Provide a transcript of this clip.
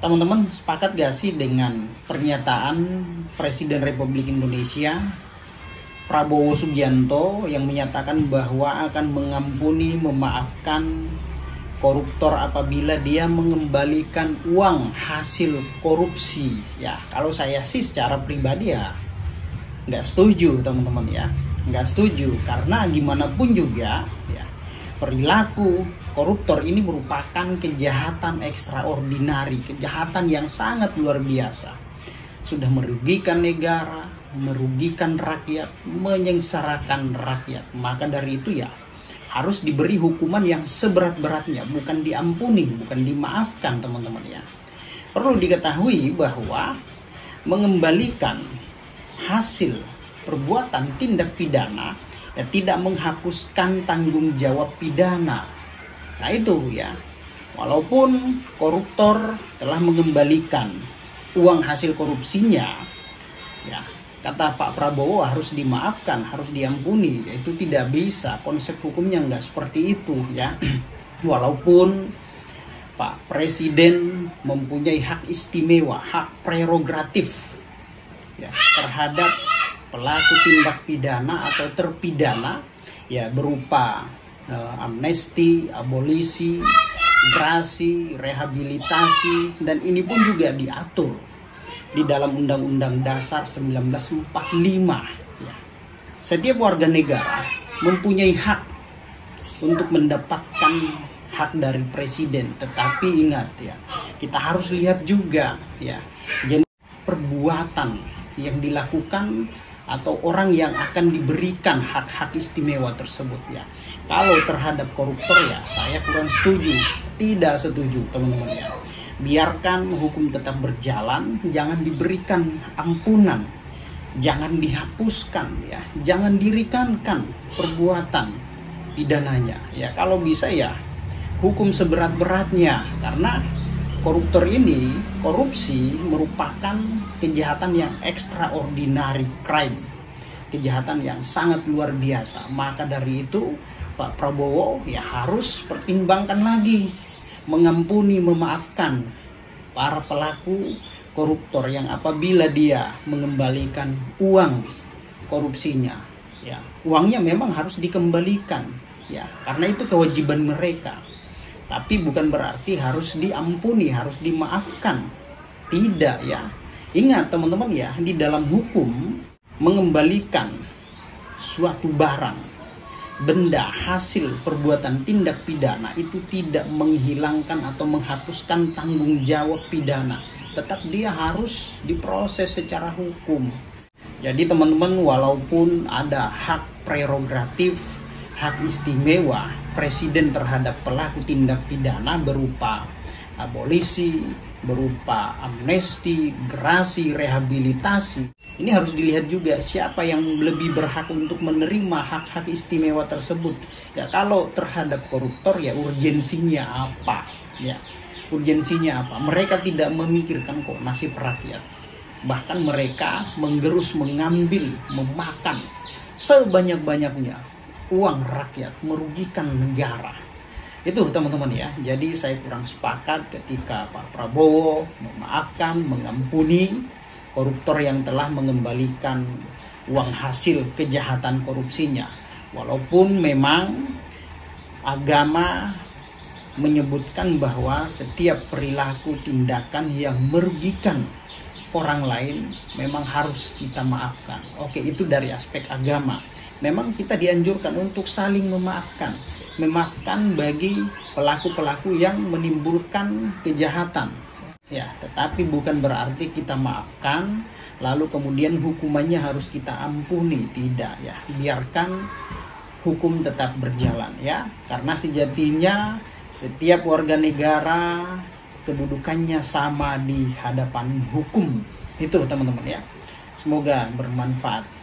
Teman-teman sepakat gak sih dengan pernyataan Presiden Republik Indonesia Prabowo Subianto yang menyatakan bahwa akan mengampuni, memaafkan koruptor apabila dia mengembalikan uang hasil korupsi? Ya, kalau saya sih secara pribadi ya nggak setuju, teman-teman ya. Nggak setuju, karena gimana pun juga ya, perilaku koruptor ini merupakan kejahatan ekstraordinari, kejahatan yang sangat luar biasa. Sudah merugikan negara, merugikan rakyat, menyengsarakan rakyat. Maka dari itu ya harus diberi hukuman yang seberat-beratnya, bukan diampuni, bukan dimaafkan, teman-teman ya. Perlu diketahui bahwa mengembalikan hasil perbuatan tindak pidana ya tidak menghapuskan tanggung jawab pidana. Nah itu ya, walaupun koruptor telah mengembalikan uang hasil korupsinya, ya kata Pak Prabowo harus dimaafkan, harus diampuni. Ya, itu tidak bisa, konsep hukumnya nggak seperti itu ya. Walaupun Pak Presiden mempunyai hak istimewa, hak prerogatif ya, terhadap pelaku tindak pidana atau terpidana ya, berupa amnesti, abolisi, gerasi, rehabilitasi, dan ini pun juga diatur di dalam Undang-Undang Dasar 1945 ya. Setiap warga negara mempunyai hak untuk mendapatkan hak dari presiden, tetapi ingat ya, kita harus lihat juga ya, jadi perbuatan yang dilakukan atau orang yang akan diberikan hak-hak istimewa tersebut ya. Kalau terhadap koruptor ya saya kurang setuju, tidak setuju, teman-teman ya. Biarkan hukum tetap berjalan, jangan diberikan ampunan, jangan dihapuskan ya, jangan diringankan perbuatan pidananya ya. Kalau bisa ya hukum seberat-beratnya, karena koruptor ini, korupsi merupakan kejahatan yang extraordinary crime, kejahatan yang sangat luar biasa. Maka dari itu Pak Prabowo ya harus pertimbangkan lagi, mengampuni, memaafkan para pelaku koruptor yang apabila dia mengembalikan uang korupsinya ya, uangnya memang harus dikembalikan ya, karena itu kewajiban mereka. Tapi bukan berarti harus diampuni, harus dimaafkan. Tidak ya. Ingat teman-teman ya, di dalam hukum mengembalikan suatu barang, benda, hasil perbuatan tindak pidana itu tidak menghilangkan atau menghapuskan tanggung jawab pidana. Tetap dia harus diproses secara hukum. Jadi teman-teman, walaupun ada hak prerogatif, hak istimewa presiden terhadap pelaku tindak pidana berupa abolisi, berupa amnesti, gerasi, rehabilitasi, ini harus dilihat juga siapa yang lebih berhak untuk menerima hak-hak istimewa tersebut. Ya kalau terhadap koruptor ya urgensinya apa? Ya, urgensinya apa? Mereka tidak memikirkan kok nasib rakyat. Bahkan mereka menggerus, mengambil, memakan sebanyak-banyaknya uang rakyat, merugikan negara. Itu teman-teman ya. Jadi saya kurang sepakat ketika Pak Prabowo memaafkan, mengampuni koruptor yang telah mengembalikan uang hasil kejahatan korupsinya. Walaupun memang agama menyebutkan bahwa setiap perilaku tindakan yang merugikan orang lain memang harus kita maafkan. Oke, itu dari aspek agama. Memang kita dianjurkan untuk saling memaafkan. Memaafkan bagi pelaku-pelaku yang menimbulkan kejahatan. Ya, tetapi bukan berarti kita maafkan lalu kemudian hukumannya harus kita ampuni. Tidak ya. Biarkan hukum tetap berjalan ya. Karena sejatinya setiap warga negara kedudukannya sama di hadapan hukum. Itu teman-teman ya. Semoga bermanfaat.